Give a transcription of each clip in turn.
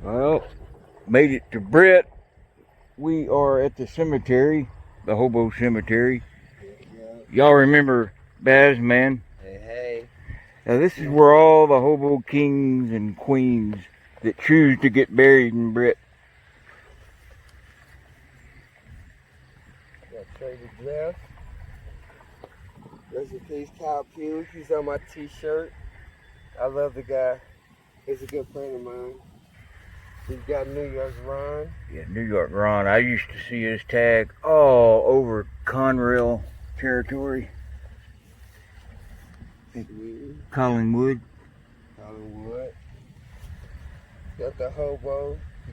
Well, made it to Britt. We are at the cemetery, the Hobo Cemetery. Yeah. Y'all remember Baz, man? Hey. Now this is where all the hobo kings and queens that choose to get buried in Britt. Got Trader Jeff. Rest in peace, Kyle Pugh. He's on my t-shirt. I love the guy. He's a good friend of mine. He's got New York Ron. Yeah, New York Ron. I used to see his tag all over Conrail territory. Collingwood. Hollywood. Got the Hobo, the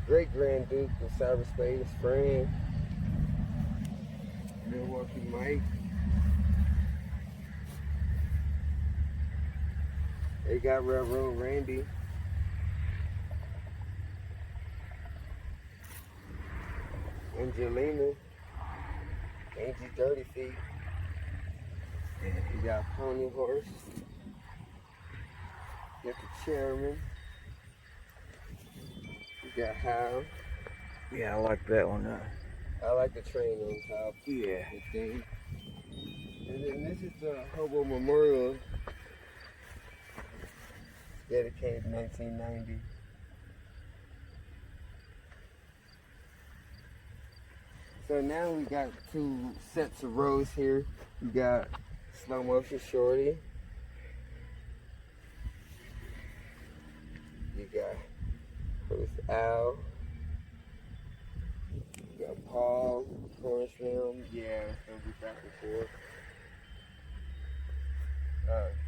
great Grand Duke of cyberspace, friend. Milwaukee Mike. They got Railroad Randy. Angelina. Angie Dirty Feet. You got Pony Horse. You got the Chairman. You got Hal. Yeah, I like that one. I like the train on top. Yeah. The thing. And then this is the Hobo Memorial. Dedicated in 1990. So now we got two sets of rows here. We got Slow Motion Shorty. You got who's Al. You got Paul, Forrest Film. Yeah, it's gonna be back and forth.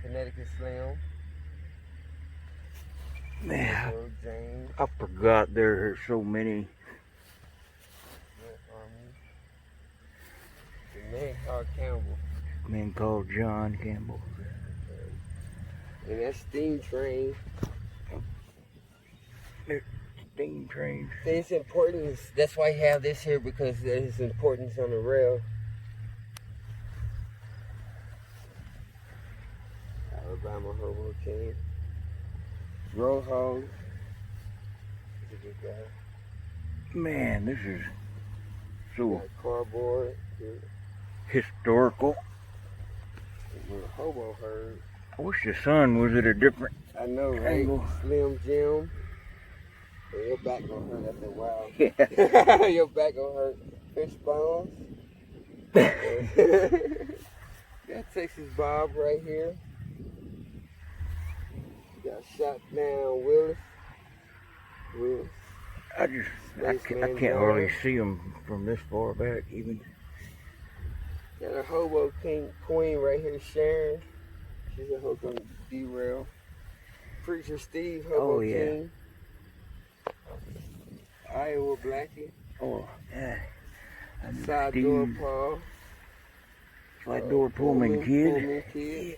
Connecticut Slim. Man, James. I forgot there are so many. The man called Campbell. Man called John Campbell. And that's Steam Train. Steam trains. It's important. That's why you have this here, because there's importance on the rail. Alabama Hobo King. Rojo. He's a good guy. Man, this is so Got cardboard. historical. With a hobo herd. I wish the sun was at a different I know, right? angle. Slim Jim. Yeah, your back gonna hurt after a while. Yeah. Your back gonna hurt. Fish bones. Got Texas Bob right here. You got Shot Down Willis. I can't hardly see them from this far back even. Got a Hobo King Queen right here, Sharon. She's a hook on derail. Preacher Steve, Hobo King. Iowa Blackie. Oh, yeah. Side Door Paul. Side Door Pullman Kid. Pullman Kid.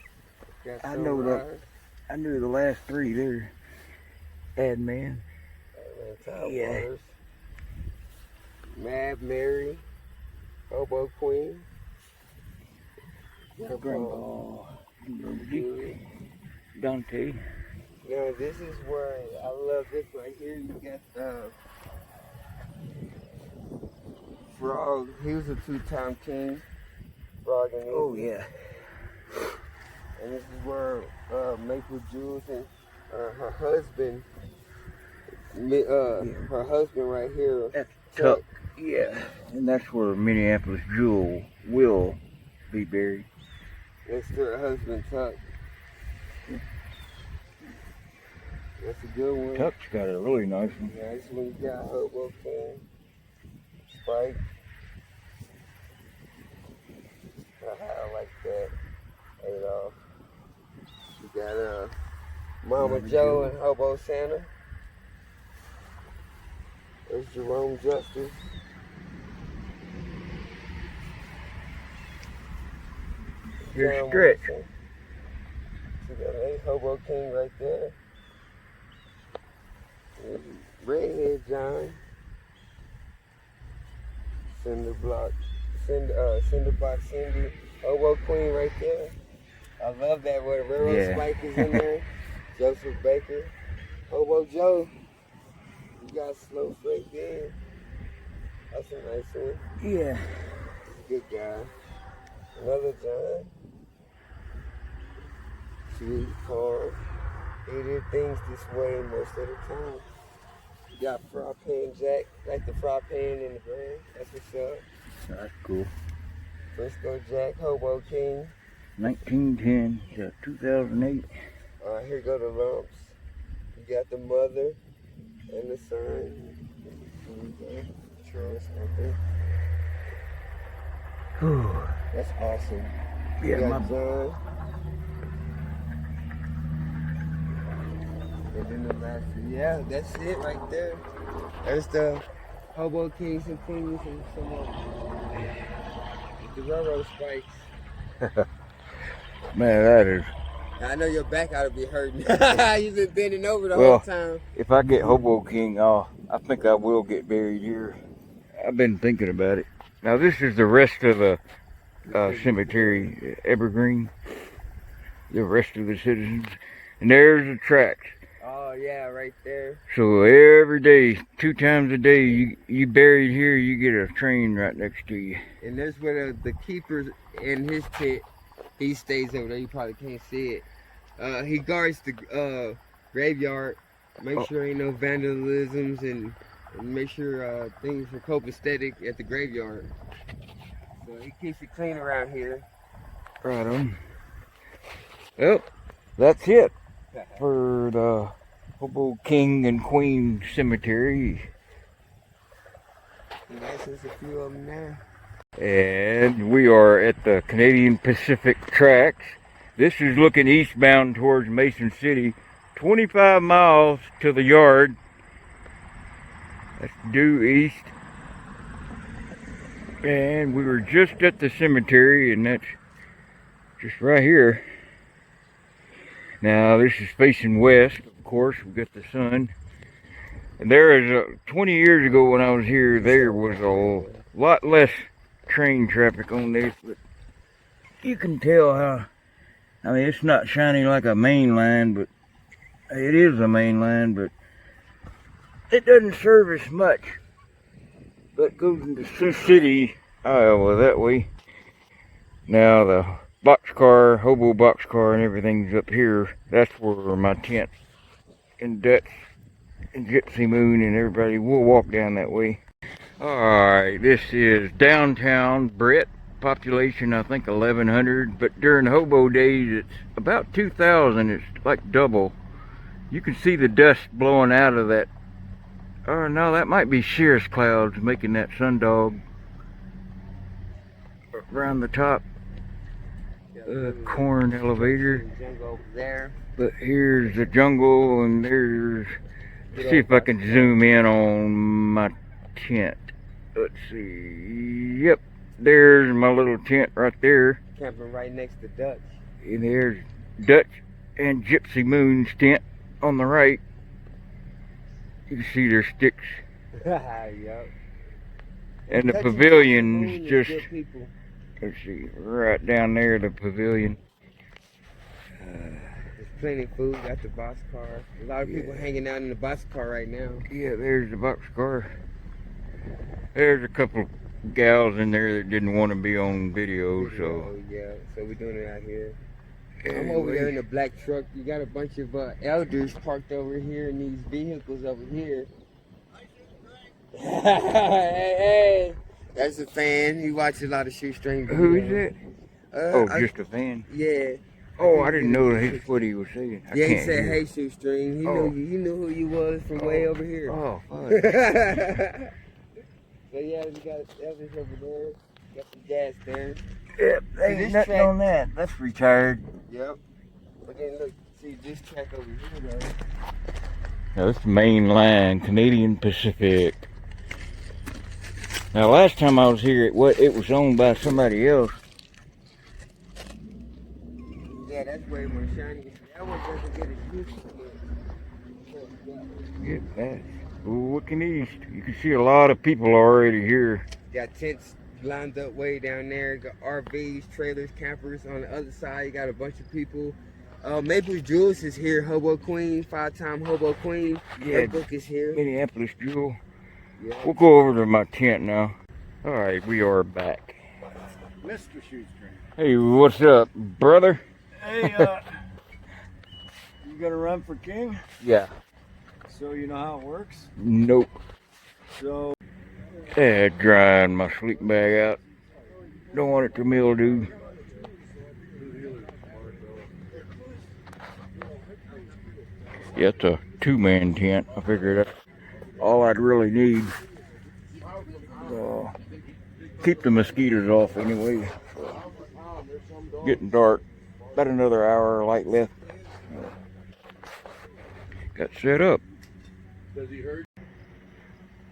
Got I know that. I knew the last three there. Ad Man. Yeah. Mad Mary. Hobo Queen. Grandpa. Dante. Now this is where I love this right here. You got Frog. He was a two-time king. Frog and Oh yeah. And this is where Maple Jules and her husband, her husband right here. That's Tuck. Yeah. And that's where Minneapolis Jewel will be buried. Next to her husband, Tuck. That's a good one. Tuck's got a really nice one. Yeah, this one you got Hobo King. Spike. I like that. Adolf. You got Mama Joe and Hobo Santa. There's Jerome Justice. Here's Stretch. You got a Hobo King right there. Redhead John. Cinderblock Cindy. Hobo Queen right there. I love that where the railroad spike is in there. Joseph Baker. Hobo Joe. You got slow flake in. That's a nice one. Yeah. Good guy. Another John. Sweet car. He did things this way most of the time. You got fry pan Jack, like the fry pan in the ground. That's what's up. That's cool. Frisco Jack, Hobo King. 1910 to 2008. Alright, here go the lumps. You got the mother and the son. Here we go. Trust, okay. Whew. That's awesome. Yeah, You got my John. And then the last one. Yeah, that's it right there. There's the Hobo Kings and Queens and some more. The railroad spikes. man, that is. I know your back ought to be hurting. You've been bending over the Well, whole time. if I get Hobo King, I think I will get buried here. I've been thinking about it. Now this is the rest of the cemetery, Evergreen. The rest of the citizens, and there's the tracks. Oh yeah, right there. So every day, 2 times a day, you buried here, you get a train right next to you. And there's where the keeper's in his tent. He stays over there. You probably can't see it. He guards the graveyard. Make sure ain't no vandalisms and make sure things are copacetic at the graveyard. So he keeps it clean around here. Right on. Well, that's it for the Hobo King and Queen Cemetery. And that's just a few of them now. And we are at the Canadian Pacific tracks. This is looking eastbound towards Mason City. 25 miles to the yard. That's due east. And we were just at the cemetery, and that's just right here. Now this is facing west, of course. We got the sun. And there is 20 years ago when I was here, there was a lot less train traffic on this, but you can tell how, I mean, it's not shining like a main line, but it is a main line, but it doesn't service much. But goes into Sioux City, Iowa, that way. Now the boxcar, Hobo boxcar and everything's up here. That's where my tent and Dutch and Gypsy Moon and everybody will walk down that way. Alright, this is downtown Britt. Population, I think 1,100, but during Hobo days it's about 2,000. It's like double. You can see the dust blowing out of that. Oh no, that might be cirrus clouds making that sundog around the top. Corn elevator. But here's the jungle, and there's, let's see if I can zoom in on my tent. Let's see. Yep, there's my little tent right there. Camping right next to Dutch. And there's Dutch and Gypsy Moon's tent on the right. You can see their sticks. Yep. And the pavilion's just, let's see, right down there, the pavilion. There's plenty of food. Got the boxcar. A lot of people hanging out in the boxcar right now. Yeah, there's the boxcar. There's a couple gals in there that didn't want to be on video, so. Oh yeah, so we're doing it out here. Anyway. I'm over there in the black truck. You got a bunch of elders parked over here in these vehicles over here. Hey, that's a fan. He watches a lot of Shoestring. Who is it? Just a fan? Yeah. Oh, I didn't know that's what he was saying. Yeah, he said, "Hey, Shoestring." He knew you. He knew who you was from way over here. Oh, fun. So yeah, we got elders over there. Got some gas there. Yep, ain't nothing on that. That's retired. Yep. But then look, see this track over here though. Now this is main line, Canadian Pacific. Now last time I was here, it was owned by somebody else. Yeah, that's way more shiny. That one doesn't get as juicy yet. Get that. Looking east, you can see a lot of people already here. Got tents lined up way down there. Got RVs, trailers, campers on the other side. You got a bunch of people Maple Jules is here. Hobo Queen, 5-time Hobo Queen. Yeah, That book is here. Minneapolis Jewel. Yeah. We'll go over to my tent now. All right, we are back. Mr. Shoestring. Hey, what's up, brother? Hey, you gonna run for king? Yeah. So you know how it works? Nope. So, Yeah, drying my sleep bag out. Don't want it to mildew. Yeah, it's a two-man tent. I figured that's all I'd really need. Keep the mosquitoes off anyway. Getting dark. About another hour of light left. Got set up.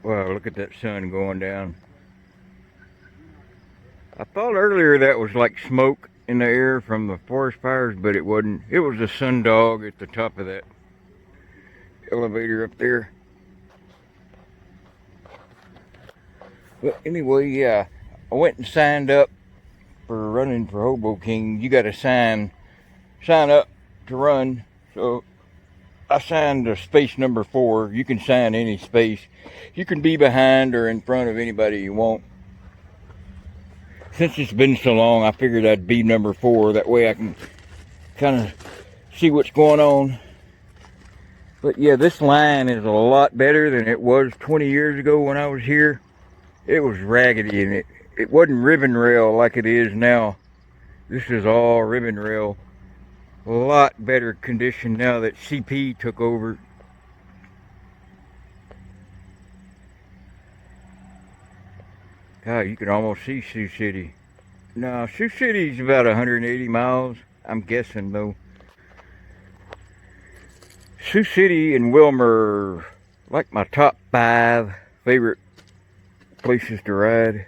Wow, look at that sun going down. I thought earlier that was like smoke in the air from the forest fires, but it wasn't. It was a sundog at the top of that elevator up there. But anyway, yeah, I went and signed up for running for Hobo King. You got to sign up to run. So I signed a space number 4. You can sign any space. You can be behind or in front of anybody you want. Since it's been so long, I figured I'd be number 4. That way I can kind of see what's going on. But yeah, this line is a lot better than it was 20 years ago when I was here. It was raggedy and it wasn't ribbon rail like it is now. This is all ribbon rail. A lot better condition now that CP took over. God, you can almost see Sioux City. No, Sioux City's about 180 miles, I'm guessing though. Sioux City and Wilmer, like my top 5 favorite places to ride.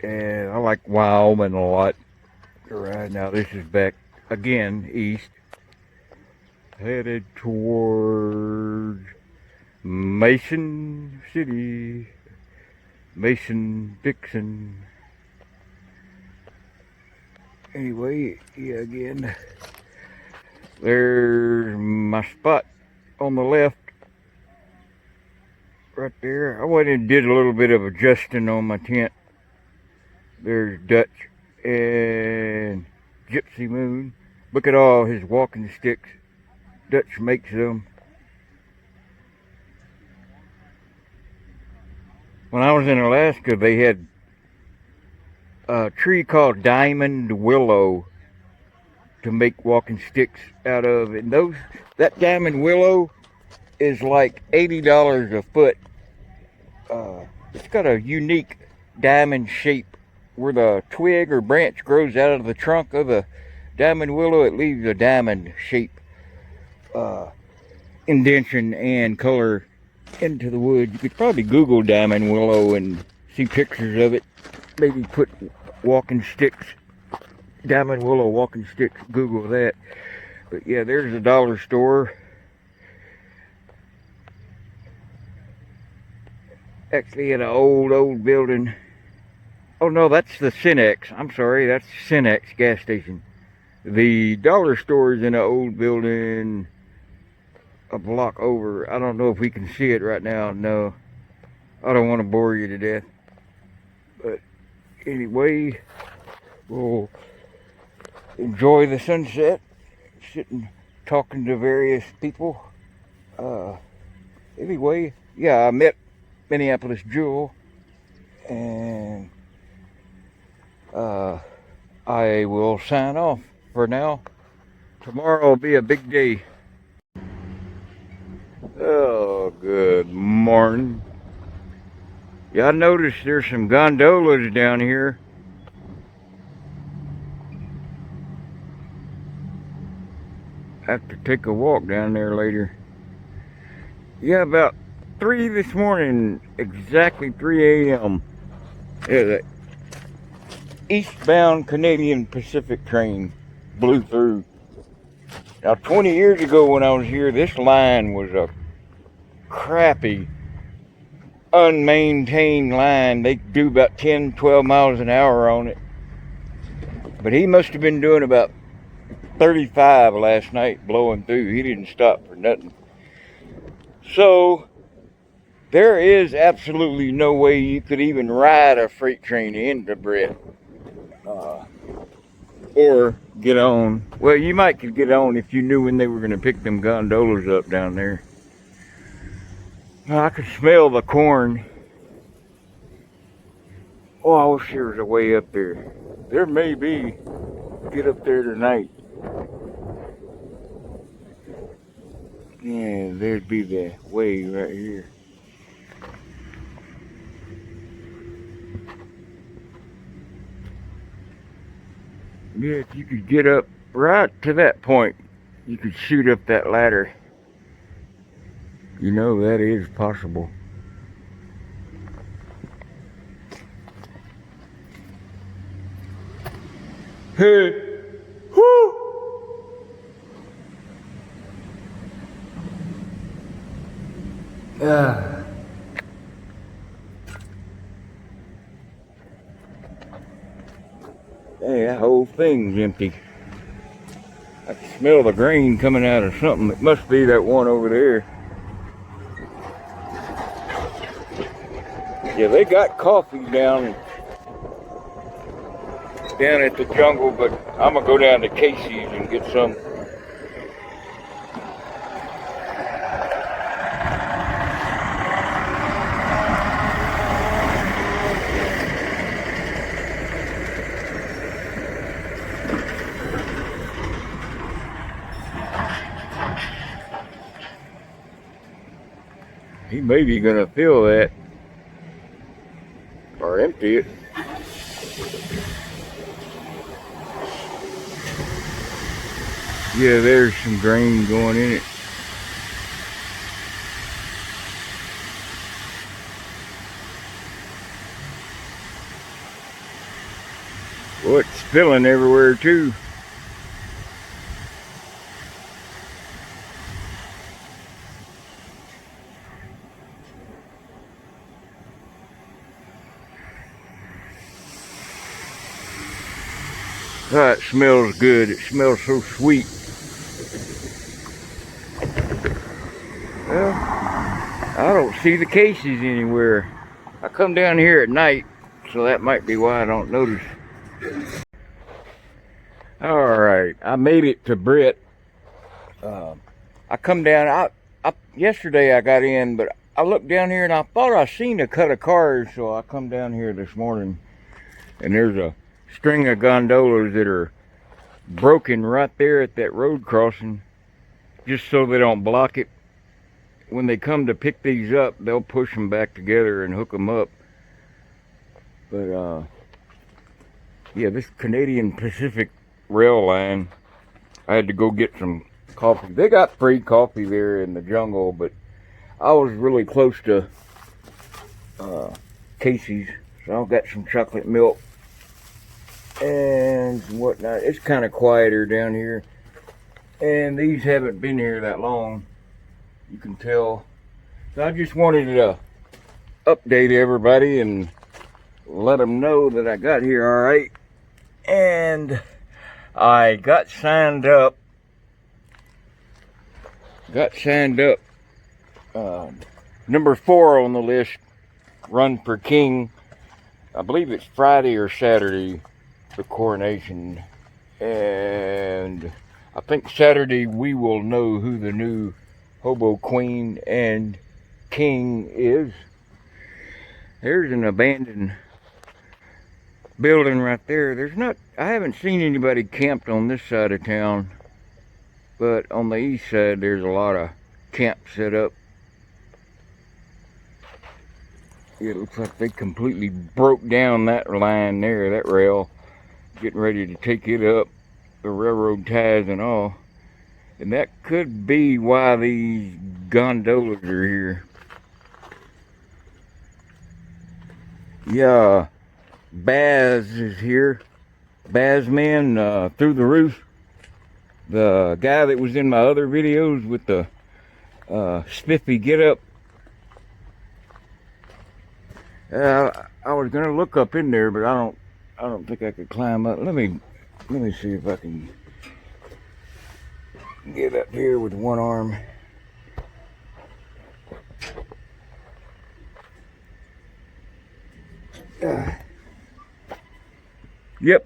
And I like Wyoming a lot to ride. Now this is back again east, headed towards Mason City, Mason-Dixon. Anyway, yeah, again, there's my spot on the left, right there. I went and did a little bit of adjusting on my tent. There's Dutch and Gypsy Moon. Look at all his walking sticks. Dutch makes them. When I was in Alaska, they had a tree called diamond willow to make walking sticks out of. And that diamond willow is like $80 a foot. It's got a unique diamond shape where the twig or branch grows out of the trunk of the diamond willow. It leaves a diamond shape indentation and color into the wood. You could probably Google diamond willow and see pictures of it. Maybe put walking sticks, diamond willow walking sticks, Google that. But yeah, there's a dollar store. Actually in an old building. Oh no, that's the Cinex. I'm sorry, that's Cinex gas station. The dollar store is in an old building a block over. I don't know if we can see it right now. No, I don't want to bore you to death. But anyway, we'll enjoy the sunset, sitting talking to various people. Anyway, yeah, I met Minneapolis Jewel, and I will sign off for now. Tomorrow will be a big day. Oh, good morning. Yeah, I noticed there's some gondolas down here. I have to take a walk down there later. Yeah, about 3 this morning, exactly 3 a.m. Yeah, the eastbound Canadian Pacific train blew through. Now, 20 years ago when I was here, this line was a crappy, unmaintained line. They do about 10, 12 miles an hour on it. But he must have been doing about 35 last night blowing through. He didn't stop for nothing. So there is absolutely no way you could even ride a freight train into Britt. Or get on. Well, you might could get on if you knew when they were going to pick them gondolas up down there. I could smell the corn. Oh, I wish there was a way up there. There may be. Get up there tonight. Yeah, there'd be the way right here. Yeah, if you could get up right to that point, you could shoot up that ladder. You know, that is possible. Hey! Whoo! Hey, that whole thing's empty. I can smell the grain coming out of something. It must be that one over there. Yeah, they got coffee down at the jungle, but I'm gonna go down to Casey's and get some. He may be gonna fill that or empty it. Yeah, there's some grain going in it. Well, it's spilling everywhere too. Oh, it smells good. It smells so sweet. Well, I don't see the cases anywhere. I come down here at night, so that might be why I don't notice. Alright, I made it to Britt. I come down, yesterday I got in, but I looked down here and I thought I seen a cut of cars, so I come down here this morning and there's a string of gondolas that are broken right there at that road crossing, just so they don't block it. When they come to pick these up, they'll push them back together and hook them up. But yeah, this Canadian Pacific rail line, I had to go get some coffee. They got free coffee there in the jungle, but I was really close to Casey's, so I got some chocolate milk and whatnot. It's kind of quieter down here, and these haven't been here that long, you can tell. So I just wanted to update everybody and let them know that I got here all right, and I got signed up. Number 4 on the list, run for king. I believe it's Friday or Saturday, the coronation, and I think Saturday we will know who the new Hobo queen and king is. There's an abandoned building right there. I haven't seen anybody camped on this side of town, but on the east side there's a lot of camps set up. It looks like they completely broke down that line there, that rail, getting ready to take it up, the railroad ties and all. And that could be why these gondolas are here. Yeah, Baz is here. Baz man, through the roof. The guy that was in my other videos with the spiffy get up. I was gonna look up in there, but I don't think I could climb up. Let me see if I can Get up here with one arm. Yep,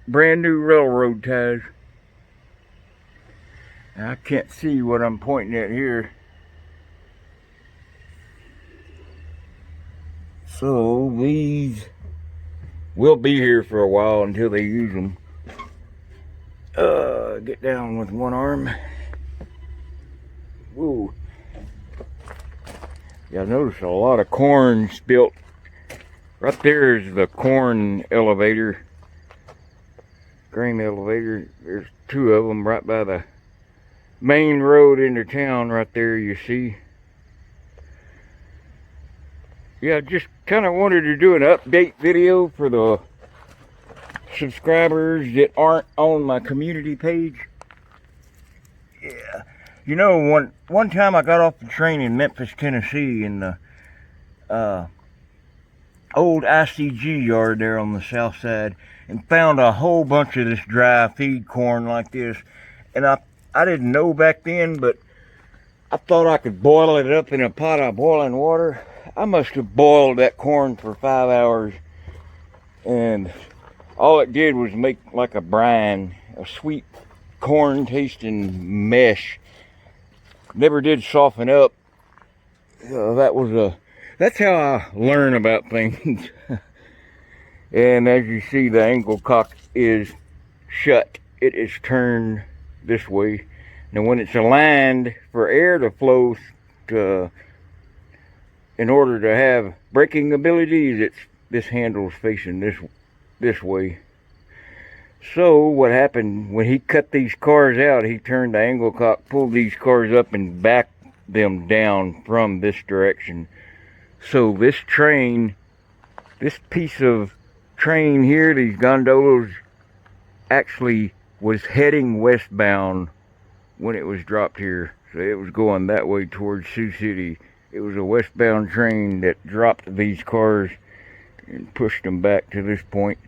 brand new railroad ties. I can't see what I'm pointing at here. So these will be here for a while until they use them. Get down with one arm. Whoa. Yeah, I noticed a lot of corn spilt. Right there is the corn elevator. Grain elevator. There's two of them right by the main road into town right there, you see. Yeah, just kind of wanted to do an update video for the subscribers that aren't on my community page. Yeah, you know, one time I got off the train in Memphis, Tennessee, in the old ICG yard there on the south side, and found a whole bunch of this dry feed corn like this. And I didn't know back then, but I thought I could boil it up in a pot of boiling water. I must have boiled that corn for 5 hours, and all it did was make like a brine, a sweet corn tasting mesh. Never did soften up. That's how I learn about things. And as you see, the angle cock is shut. It is turned this way. Now when it's aligned for air to flow in order to have braking abilities, this handle's facing this way. So what happened when he cut these cars out, he turned the angle cock, pulled these cars up and backed them down from this direction. So this train, this piece of train here, these gondolas, actually was heading westbound when it was dropped here. So it was going that way towards Sioux City. It was a westbound train that dropped these cars and pushed them back to this point.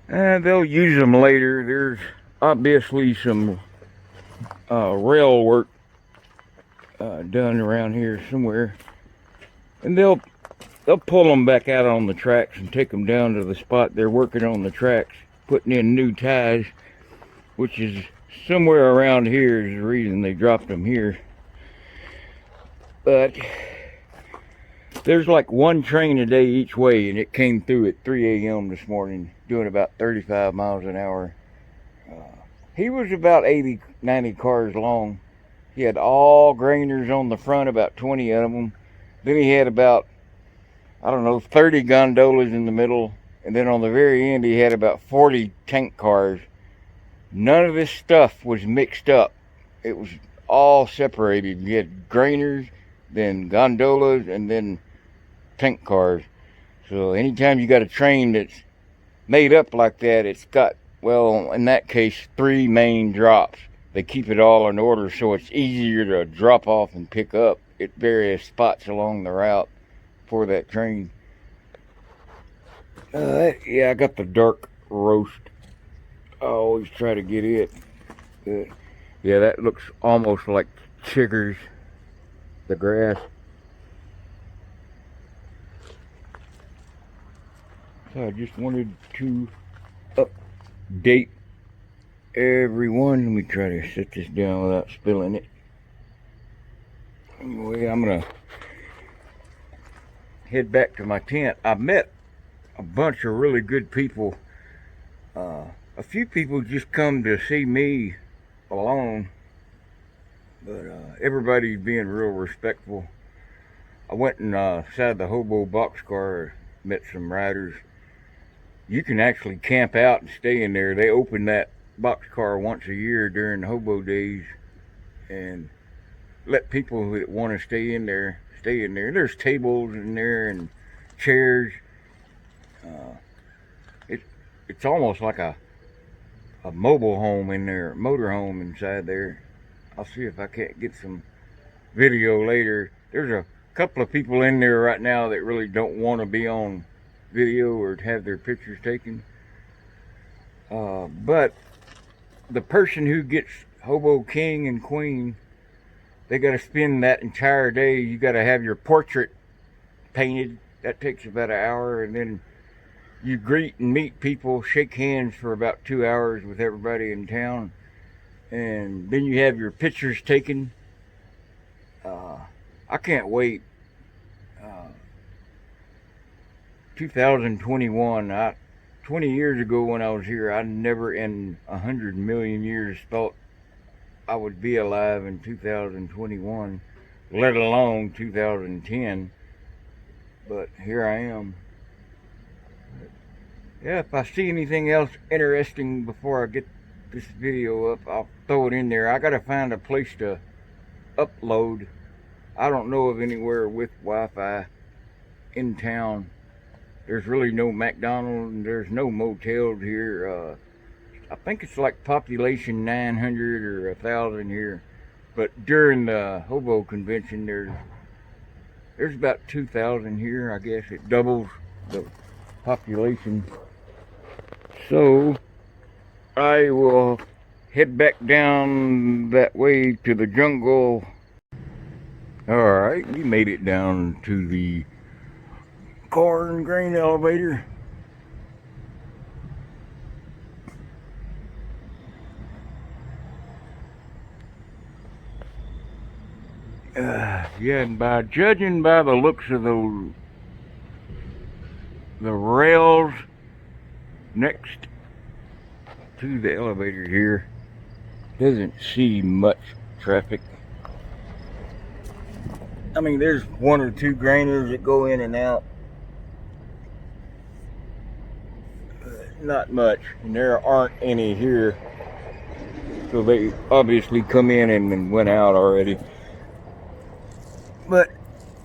They'll use them later. There's obviously some rail work done around here somewhere, and they'll pull them back out on the tracks and take them down to the spot they're working on the tracks, putting in new ties, which is somewhere around here is the reason they dropped them here. But there's like one train a day each way, and it came through at 3 a.m. this morning doing about 35 miles an hour. He was about 80, 90 cars long. He had all grainers on the front, about 20 of them. Then he had about, I don't know, 30 gondolas in the middle. And then on the very end, he had about 40 tank cars. None of this stuff was mixed up. It was all separated. You had grainers, then gondolas, and then tank cars. So anytime you got a train that's made up like that, it's got, well, in that case, 3 main drops. They keep it all in order so it's easier to drop off and pick up at various spots along the route for that train. Yeah, I got the dark roast. I always try to get it. Yeah, that looks almost like chiggers, the grass. So I just wanted to update everyone. Let me try to set this down without spilling it. Anyway, I'm gonna head back to my tent. I met a bunch of really good people. A few people just come to see me alone, but everybody's being real respectful. I went inside the Hobo boxcar, met some riders. You can actually camp out and stay in there. They open that boxcar once a year during the Hobo days and let people that want to stay in there stay in there. There's tables in there and chairs. It's almost like a mobile home in there, motor home inside there. I'll see if I can't get some video later. There's a couple of people in there right now that really don't want to be on video or have their pictures taken. But the person Hobo King and Queen, they got to spend that entire day. You got to have your portrait painted. That takes about an hour, and then you greet and meet people, shake hands for about 2 hours with everybody in town, and then you have your pictures taken. I can't wait. 2021. 20 years ago when I was here, I never in 100 million years thought I would be alive in 2021, let alone 2010. But here I am. Yeah, if I see anything else interesting before I get this video up, I'll throw it in there. I gotta find a place to upload. I don't know of anywhere with Wi-Fi in town. There's really no McDonald's and there's no motels here. I think it's like population 900 or 1,000 here. But during the Hobo convention, there's about 2,000 here. I guess it doubles the population. So I will head back down that way to the jungle. Alright, we made it down to the corn grain elevator. Yeah, and by judging by the looks of the rails next to the elevator here, doesn't see much traffic. I mean, there's 1 or 2 grainers that go in and out. Not much, and there aren't any here. So they obviously come in and then went out already. But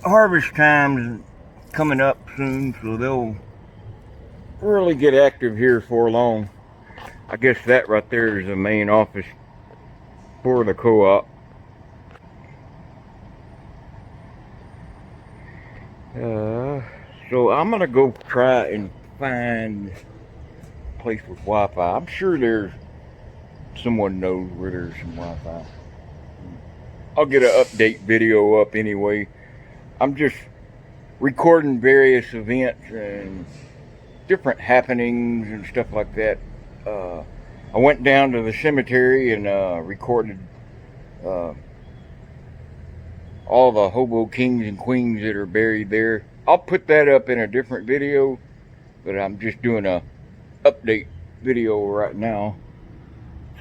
harvest time's coming up soon, so they'll really get active here for long. I guess that right there is the main office for the co-op. So I'm gonna go try and find a place with Wi-Fi. I'm sure there's someone knows where there's some Wi-Fi. I'll get an update video up anyway. I'm just recording various events and different happenings and stuff like that. I went down to the cemetery and recorded all the Hobo Kings and Queens that are buried there. I'll put that up in a different video, but I'm just doing a update video right now.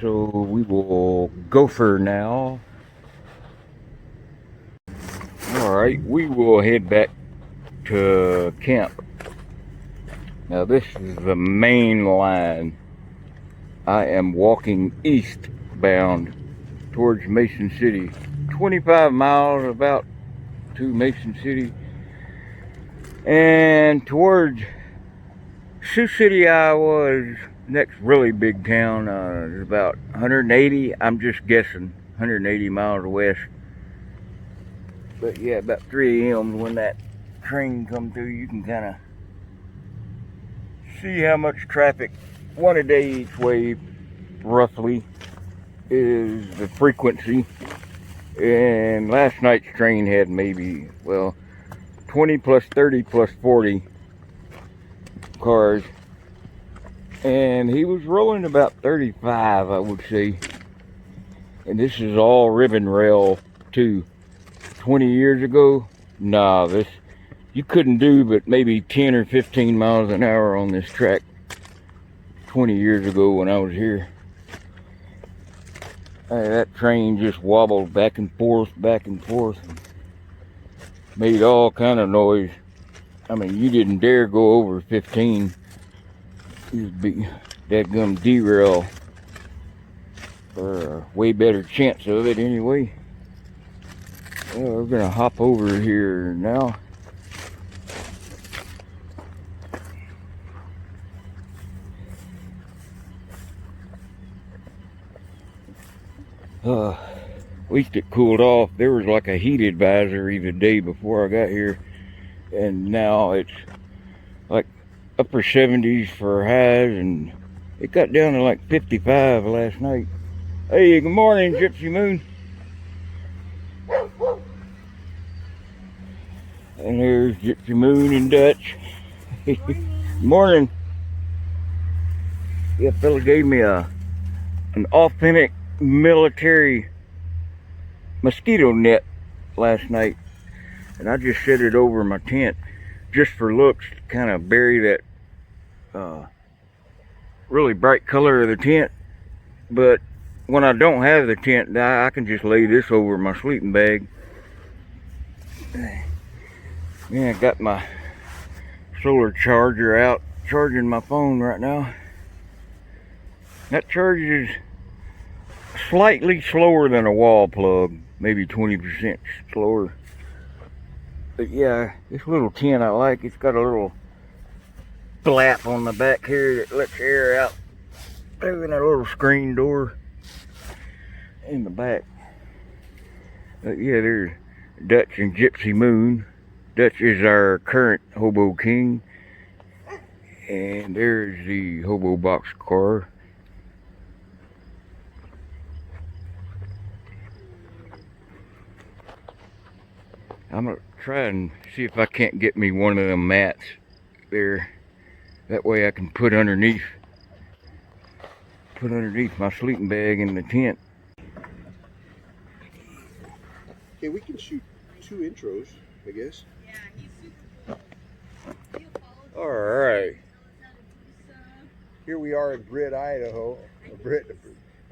So we will go for now. Alright, we will head back to camp. Now this is the main line. I am walking eastbound towards Mason City. 25 miles about to Mason City. And towards Sioux City, Iowa is next really big town. It's about 180, I'm just guessing, 180 miles west. But yeah, about 3 a.m. when that train come through, you can kind of see how much traffic, 1 a day each way, roughly, is the frequency. And last night's train had maybe, well, 20 plus 30 plus 40 cars. And he was rolling about 35, I would say. And this is all ribbon rail too. 20 years ago, nah, this, you couldn't do but maybe 10 or 15 miles an hour on this track 20 years ago when I was here. That train just wobbled back and forth, and made all kind of noise. I mean, you didn't dare go over 15. You'd be dadgum derail, or a way better chance of it anyway. Well, we're gonna hop over here now. At least it cooled off. There was like a heat advisory the day before I got here, and now it's like upper 70s for highs, and it got down to like 55 last night. Hey, good morning, Gypsy Moon. And there's Gypsy Moon and Dutch. Morning. Yeah, fella gave me an authentic military mosquito net last night, and I just set it over my tent just for looks, to kind of bury that really bright color of the tent. But when I don't have the tent, I can just lay this over my sleeping bag. Yeah, I got my solar charger out charging my phone right now. That charges slightly slower than a wall plug, maybe 20% slower. But yeah, this little tent I like. It's got a little flap on the back here that lets air out through that little screen door in the back. But yeah, there's Dutch and Gypsy Moon. Dutch is our current Hobo King. And there's the Hobo box car. I'm gonna try and see if I can't get me one of them mats there. That way I can put underneath my sleeping bag in the tent. Okay, we can shoot 2 intros, I guess. All right. Here we are in Britt, Idaho. Britt,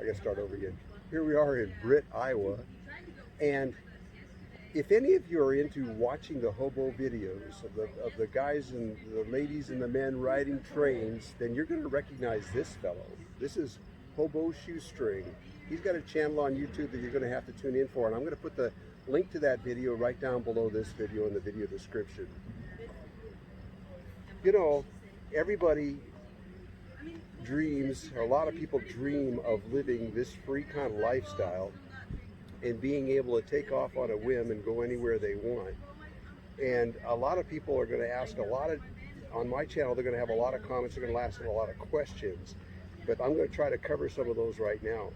I gotta start over again. Here we are in Britt, Iowa. And if any of you are into watching the hobo videos of the guys and the ladies and the men riding trains, then you're going to recognize this fellow. This is Hobo Shoestring. He's got a channel on YouTube that you're going to have to tune in for, and I'm going to put the link to that video right down below this video in the video description. You know, everybody dreams, or a lot of people dream of living this free kind of lifestyle and being able to take off on a whim and go anywhere they want. And a lot of people are going to ask on my channel, they're going to have a lot of comments, they're going to ask a lot of questions, but I'm going to try to cover some of those right now.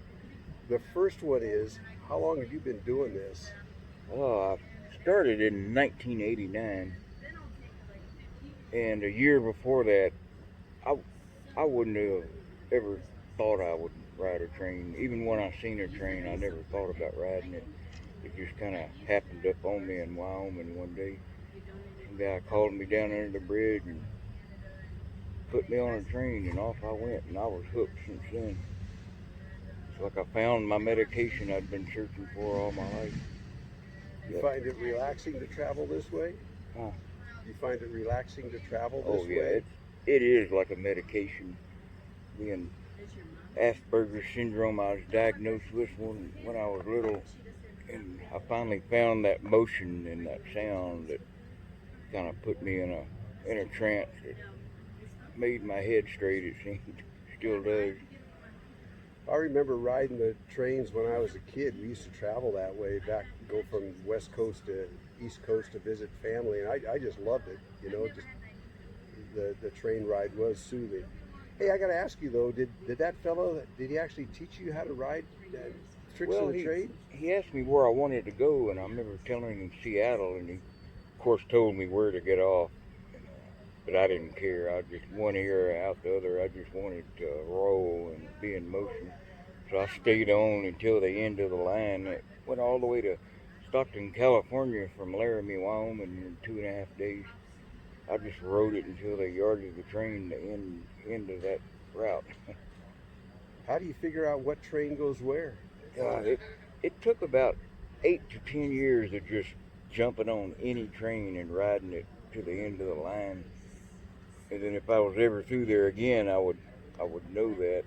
The first one is, how long have you been doing this? Oh, I started in 1989, and a year before that, I wouldn't have ever thought I would ride a train. Even when I seen a train, I never thought about riding it. It just kind of happened up on me in Wyoming one day. Some guy called me down under the bridge and put me on a train, and off I went, and I was hooked since then. It's like I found my medication I'd been searching for all my life. You find it relaxing to travel this way? Huh? You find it relaxing to travel this Oh yeah, way? it is like a medication. Being Asperger's syndrome, I was diagnosed with when I was little, and I finally found that motion and that sound that kind of put me in a trance that made my head straight. It seemed, still does. I remember riding the trains when I was a kid. We used to travel that way, go from West Coast to East Coast to visit family, and I just loved it. You know, just the train ride was soothing. Hey, I got to ask you though, did that fellow, did he actually teach you how to ride tricks of the trade? He asked me where I wanted to go, and I remember telling him Seattle, and he, of course, told me where to get off. But I didn't care. I just one ear out the other. I just wanted to roll and be in motion. So I stayed on until the end of the line. It went all the way to Stockton, California from Laramie, Wyoming in 2.5 days. I just rode it until they yarded the train to end of that route. How do you figure out what train goes where? It took about 8 to 10 years of just jumping on any train and riding it to the end of the line. And then if I was ever through there again, I would know that.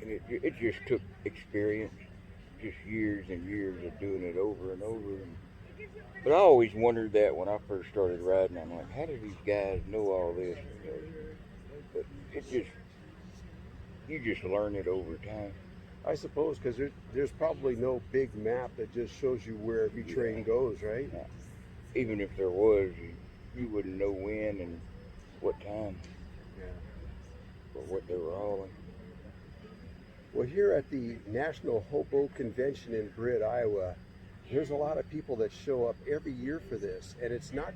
And it just took experience, just years and years of doing it over and over. But I always wondered that when I first started riding. I'm like, how do these guys know all this? But you just learn it over time. I suppose, because there's probably no big map that just shows you where every train goes, right? Yeah. Even if there was, you wouldn't know when and what time. Yeah. Or what they were hauling. Well, here at the National Hobo Convention in Britt, Iowa, there's a lot of people that show up every year for this, and it's not.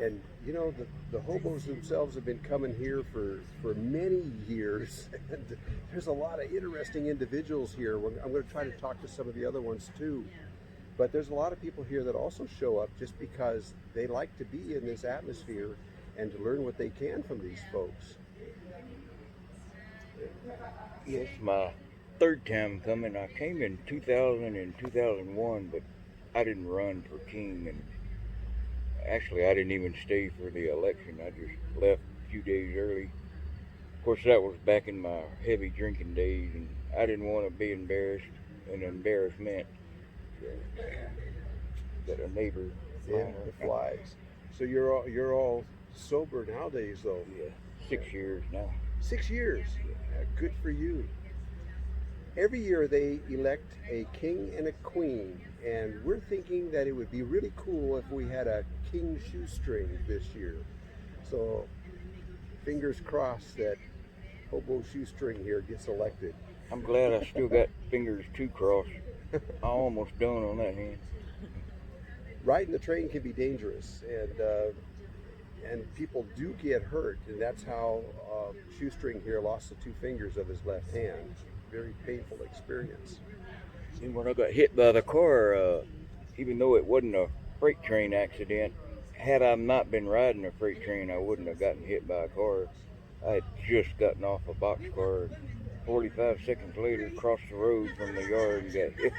And you know, the hobos themselves have been coming here for many years, and there's a lot of interesting individuals here. I'm going to try to talk to some of the other ones too. But there's a lot of people here that also show up just because they like to be in this atmosphere and to learn what they can from these folks. Yeah, it's my third time coming. I came in 2000 and 2001, but I didn't run for king, and actually I didn't even stay for the election. I just left a few days early. Of course, that was back in my heavy drinking days, and I didn't want to be embarrassed, an embarrassment that a neighbor. Yeah, the flies. So you're all sober nowadays, though. Yeah, 6 years now. 6 years. Yeah, good for you. Every year they elect a king and a queen, and we're thinking that it would be really cool if we had a king Shoestring this year. So fingers crossed that Hobo Shoestring here gets elected. I'm glad I still got fingers two crossed. I'm almost done on that hand. Riding the train can be dangerous, and people do get hurt, and that's how Shoestring here lost the two fingers of his left hand. Very painful experience. And when I got hit by the car, even though it wasn't a freight train accident, had I not been riding a freight train, I wouldn't have gotten hit by a car. I had just gotten off a boxcar. 45 seconds later, crossed the road from the yard and got hit.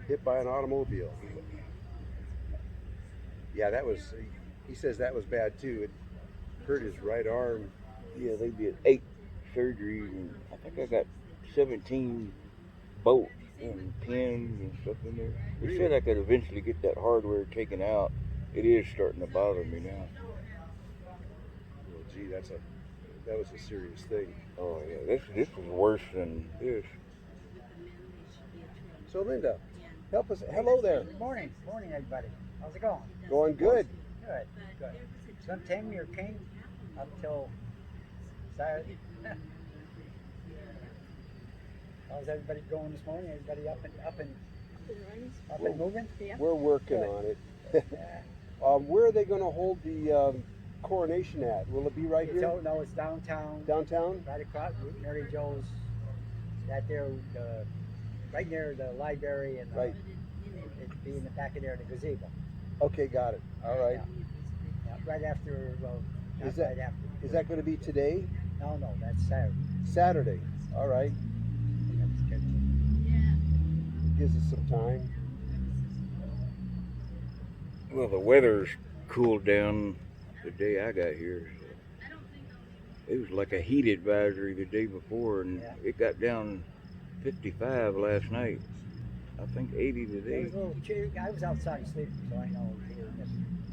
Hit by an automobile. Yeah, he says that was bad too. It hurt his right arm. Yeah, they did 8 surgeries, and I think I got 17 bolts and pins and stuff in there. They said I could eventually get that hardware taken out. It is starting to bother me now. Well, gee, that was a serious thing. Oh yeah, this was worse than this. So Linda, help us. Hello there. Morning, everybody. How's it going? Going good. Good. So tame your king up till Saturday. How's everybody going this morning? Everybody up and moving? We're working on it. Where are they going to hold the coronation at? Will it be right here? No, it's downtown. Downtown? Right across Mary Jo's. Right there, right near the library, and right. It'd be in the back of there in the gazebo. Okay, got it. All right. Yeah, right after. Well, Is that right after? Is that going to be today? No, that's Saturday. Saturday. All right. That's good. It gives us some time. Well, the weather's cooled down the day I got here. So it was like a heat advisory the day before, and it got down 55 last night. I think 80 today. It was a little chilly. I was outside sleeping, so I know.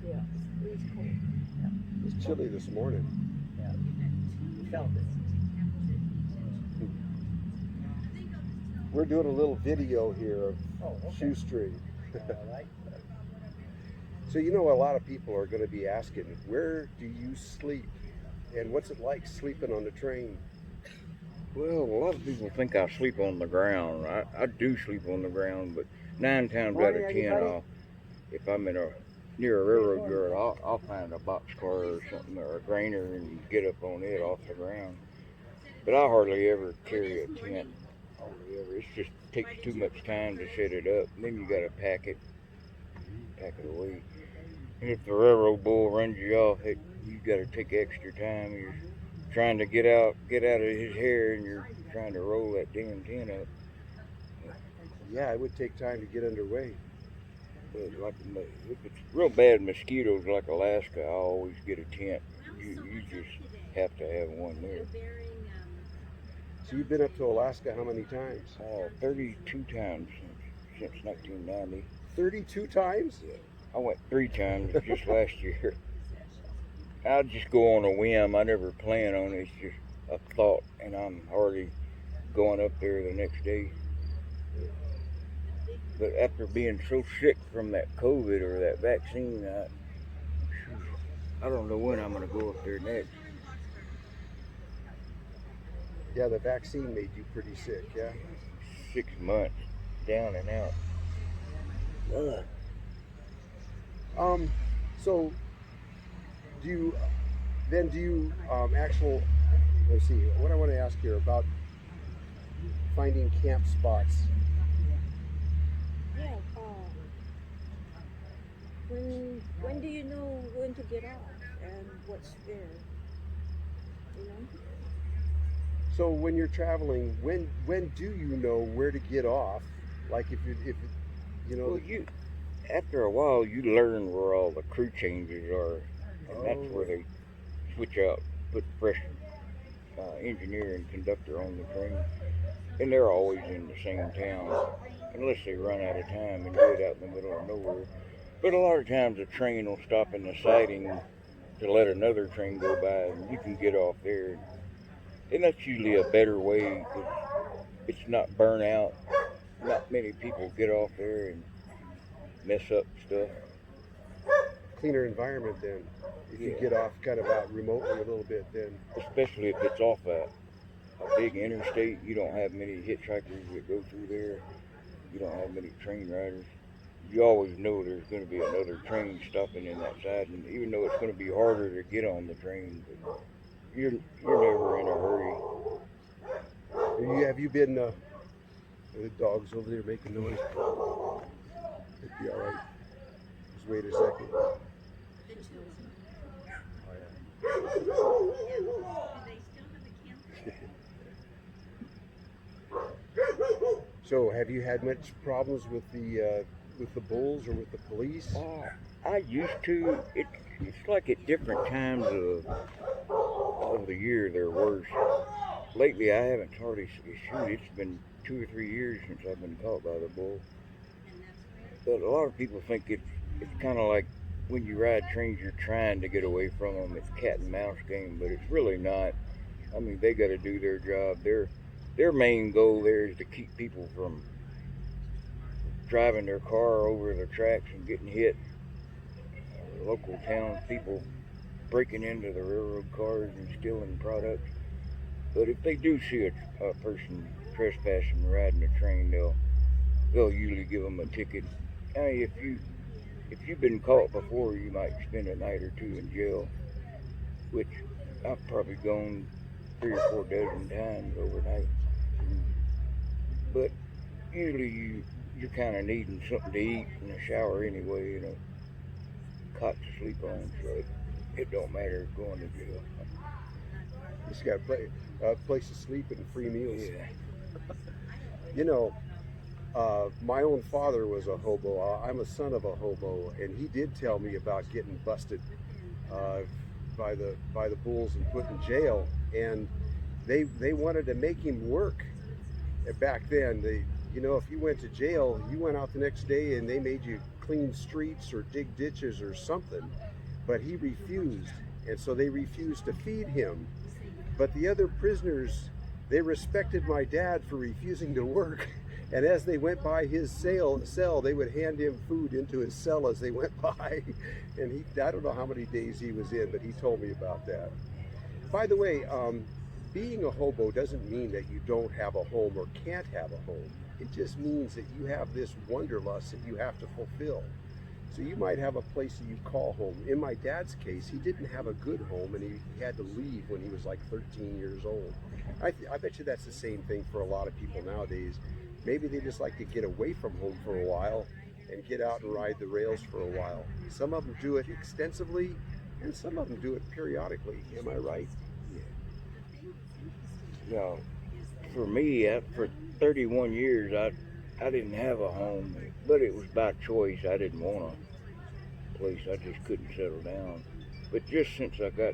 Yeah, it was cold. Yeah. It was chilly this morning. Yeah, we felt it. We're doing a little video here of Okay. Shoestring. All right. So you know, a lot of people are going to be asking, where do you sleep? And what's it like sleeping on the train? Well, a lot of people think I sleep on the ground. I do sleep on the ground, but 9 times out of 10, if I'm near a railroad yard, I'll find a boxcar or something, or a grainer, and get up on it off the ground. But I hardly ever carry a tent. Hardly ever. It just takes too much time to set it up. And then you got to pack it away. And if the railroad bull runs you off, you got to take extra time. You're trying to get out of his hair, and you're trying to roll that damn tent up. Yeah, it would take time to get underway. But like, if it's real bad mosquitoes like Alaska, I always get a tent. You just have to have one there. So you've been up to Alaska how many times? 32 times since 1990. 32 times? Yeah. I went 3 times just last year. I just go on a whim. I never plan on it. It's just a thought, and I'm already going up there the next day. But after being so sick from that COVID or that vaccine, I don't know when I'm going to go up there next. Yeah, the vaccine made you pretty sick, yeah? 6 months down and out. Ugh. Um, so do you, actual, let's see, what I want to ask here about finding camp spots. Yeah. When do you know when to get off and what's there? You know. So when you're traveling, when do you know where to get off? Like if you know, Well, after a while, you learn where all the crew changes are, and that's oh, where they switch out, put fresh engineer and conductor on the train, and they're always in the same town, unless they run out of time and do it out in the middle of nowhere. But a lot of times, a train will stop in the siding to let another train go by, and you can get off there. And that's usually a better way because it's not burnout. Not many people get off there and mess up stuff. cleaner environment then. If you Yeah. get off kind of out remotely a little bit, then Especially if it's off a big interstate, you don't have many hitchhikers that go through there. You don't have many train riders. You always know there's going to be another train stopping in that siding, even though it's going to be harder to get on the train. But you're never in a hurry. have you been? The dog's over there making noise. It'd be all right. Just wait a second. Oh, yeah. So, have you had much problems with the bulls or with the police? I used to. It's like at different times of the year they're worse. Lately, I haven't hardly shoot. It's been 2 or 3 years since I've been caught by the bull. But a lot of people think it's kind of like when you ride trains, you're trying to get away from them. It's cat and mouse game, but it's really not. I mean, they got to do their job. Their main goal there is to keep people from driving their car over the tracks and getting hit. Local town people breaking into the railroad cars and stealing products. But if they do see a person trespassing riding a train, they'll usually give them a ticket. Hey, if you've been caught before, you might spend a night or two in jail, which I've probably gone 3 or 4 dozen times overnight. But usually you're kind of needing something to eat and a shower anyway, cot to sleep on, so it don't matter going to jail. Just got a place to sleep and free meals. Yeah. You know, my own father was a hobo. I'm a son of a hobo, and he did tell me about getting busted by the bulls and put in jail. And they wanted to make him work. Back then, if you went to jail, you went out the next day and they made you clean streets or dig ditches or something. But he refused, and so they refused to feed him. But the other prisoners, they respected my dad for refusing to work. And as they went by his cell, they would hand him food into his cell as they went by. And I don't know how many days he was in, but he told me about that. By the way, being a hobo doesn't mean that you don't have a home or can't have a home. It just means that you have this wanderlust that you have to fulfill. So you might have a place that you call home. In my dad's case, he didn't have a good home, and he had to leave when he was like 13 years old. I bet you that's the same thing for a lot of people nowadays. Maybe they just like to get away from home for a while and get out and ride the rails for a while. Some of them do it extensively, and some of them do it periodically. Am I right? Yeah. For me, for 31 years, I didn't have a home, but it was by choice. I didn't want a place. I just couldn't settle down. But just since I got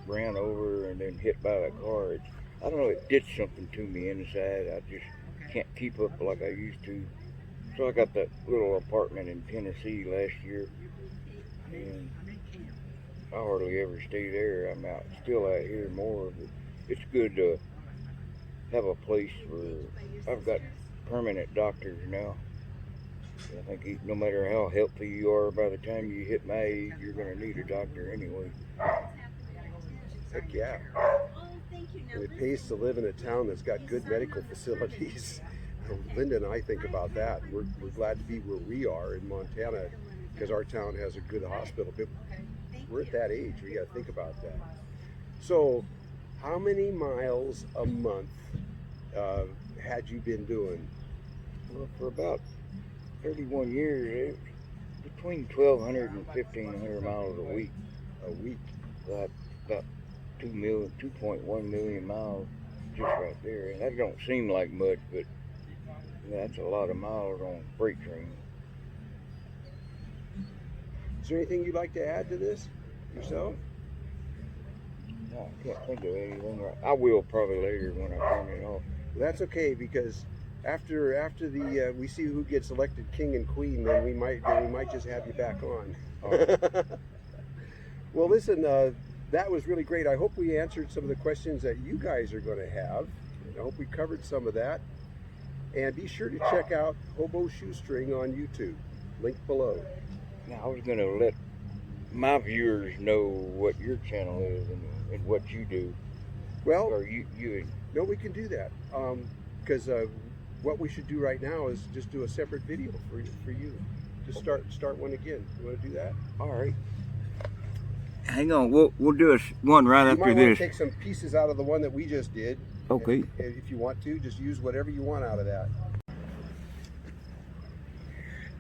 ran over and then hit by that car, I don't know, it did something to me inside. I just can't keep up like I used to. So I got that little apartment in Tennessee last year, and I hardly ever stay there. I'm still out here more, but it's good to have a place where I've got permanent doctors now. I think no matter how healthy you are, by the time you hit my age, you're going to need a doctor anyway. Heck yeah. and it pays to live in a town that's got good medical facilities. Linda and I think about that. We're glad to be where we are in Montana because our town has a good hospital. But we're at that age, we got to think about that. So, how many miles a month had you been doing? Well, for about 31 years, between 1,200 and 1,500 miles a week. A week. About 2.1 million miles just right there. And that don't seem like much, but that's a lot of miles on a freight train. Is there anything you'd like to add to this yourself? No, I can't think of anything. I will probably later when I turn it off. That's okay, because after the we see who gets elected king and queen, then we might just have you back on. Well, listen, that was really great. I hope we answered some of the questions that you guys are going to have. I hope we covered some of that. And be sure to check out Hobo Shoestring on YouTube. Link below. Now, I was going to let my viewers know what your channel is and what you do. Well, or you no, we can do that. Because what we should do right now is just do a separate video for you. Just start one again. You want to do that? All right. Hang on, we'll do one right you after might want this. to take some pieces out of the one that we just did. Okay. If you want to, just use whatever you want out of that.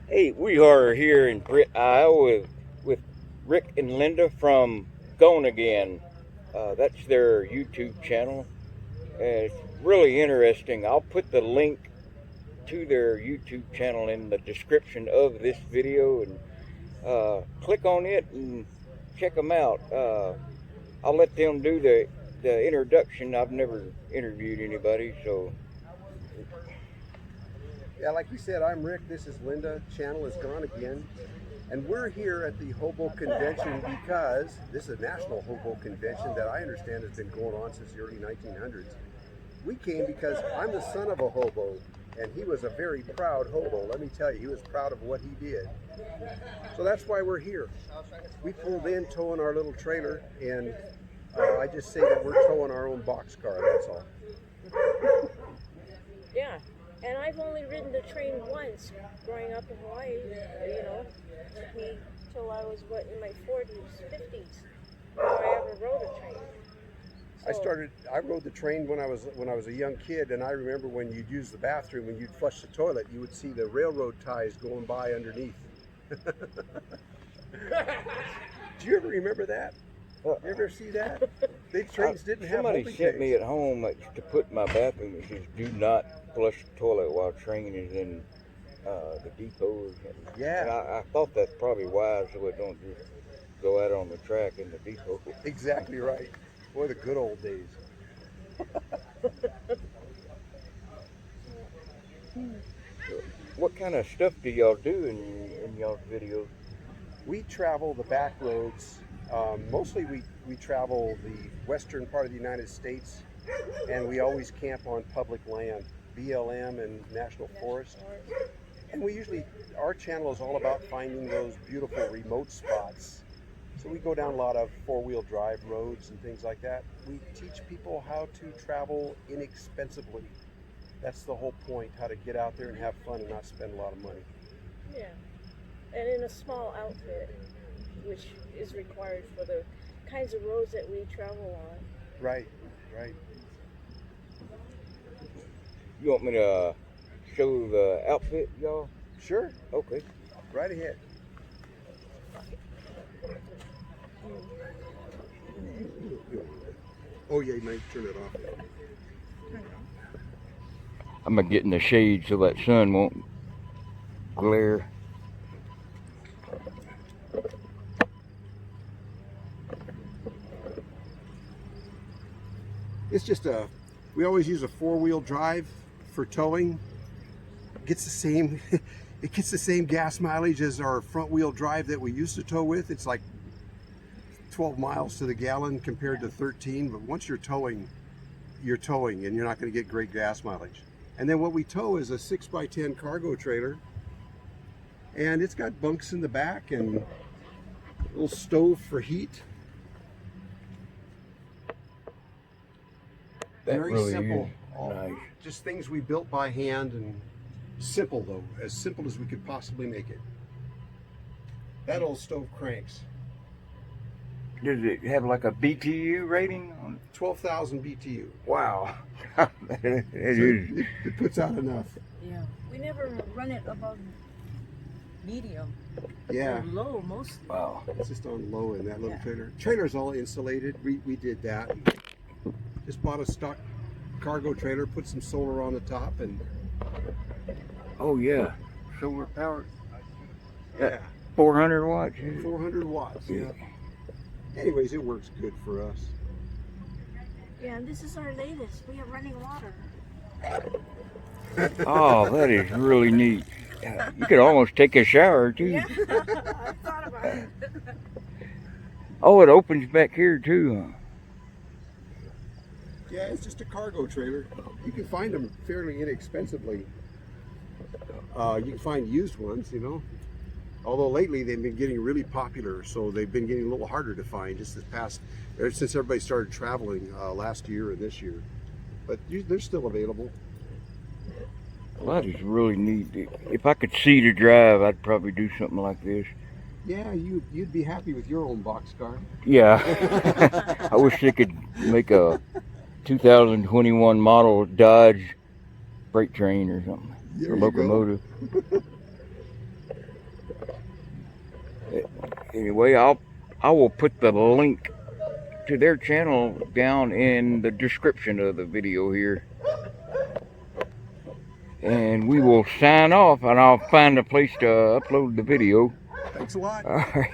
Hey, we are here in Britt, Iowa with Rick and Linda from Gone Again. That's their YouTube channel. It's really interesting. I'll put the link to their YouTube channel in the description of this video, and click on it and check them out. I'll let them do the introduction. I've never interviewed anybody, so. Yeah, like we said, I'm Rick. This is Linda. Channel is Gone Again. And we're here at the Hobo Convention because this is a national Hobo Convention that I understand has been going on since the early 1900s. We came because I'm the son of a hobo, and he was a very proud hobo. Let me tell you, he was proud of what he did. So that's why we're here. We pulled in towing our little trailer, and I just say that we're towing our own boxcar, that's all. Yeah, and I've only ridden the train once growing up in Hawaii. You know, it took me till I was in my 40s, 50s before I ever rode a train. I rode the train when I was a young kid, and I remember when you'd use the bathroom, when you'd flush the toilet, you would see the railroad ties going by underneath. Do you ever remember that? You ever see that? The trains didn't have somebody open sent case. me at home to put in my bathroom. It says, "Do not flush the toilet while train is in the depot." Or something. Yeah. And I thought that's probably wise, so it don't just go out on the track in the depot. Exactly right. Boy, the good old days. What kind of stuff do y'all do in y'all's videos? We travel the back roads. Mostly we travel the western part of the United States, and we always camp on public land, BLM and National Forest. And our channel is all about finding those beautiful remote spots. So we go down a lot of four-wheel drive roads and things like that. We teach people how to travel inexpensively. That's the whole point, how to get out there and have fun and not spend a lot of money. Yeah, and in a small outfit, which is required for the kinds of roads that we travel on. Right, right. You want me to show the outfit, y'all? Sure, Okay. right ahead. Oh yeah, you might turn it off. I'm gonna get in the shade so that sun won't glare. It's just we always use a four-wheel drive for towing. It gets the same gas mileage as our front-wheel drive that we used to tow with. It's like 12 miles to the gallon compared to 13, but once you're towing and you're not going to get great gas mileage. And then what we tow is a 6x10 cargo trailer, and it's got bunks in the back and a little stove for heat. That Very really simple. is All- nice. Just things we built by hand, and simple though, as simple as we could possibly make it. That old stove cranks. Does it have like a BTU rating on it? 12,000 BTU. Wow. It is. It puts out enough. Yeah. We never run it above medium. Yeah. Or low mostly. Wow. It's just on low in that little Yeah. trailer. Trailer's all insulated. We did that. Just bought a stock cargo trailer, put some solar on the top, and Oh yeah. Solar powered. yeah, 400 watts. 400 watts. Yeah. Anyways, it works good for us. Yeah, and this is our latest. We have running water. Oh, that is really neat. You could almost take a shower too. Yeah, I thought about it. Oh, it opens back here too. Huh? Yeah, it's just a cargo trailer. You can find them fairly inexpensively. You can find used ones, you know. Although lately they've been getting really popular, so they've been getting a little harder to find just this past, ever since everybody started traveling last year and this year. But they're still available. Well, that is really neat. If I could see to drive, I'd probably do something like this. Yeah, you'd be happy with your own boxcar. Yeah. I wish they could make a 2021 model Dodge freight train or something. There Or you go. locomotive. Anyway, I will put the link to their channel down in the description of the video here. And we will sign off, and I'll find a place to upload the video. Thanks a lot. All right.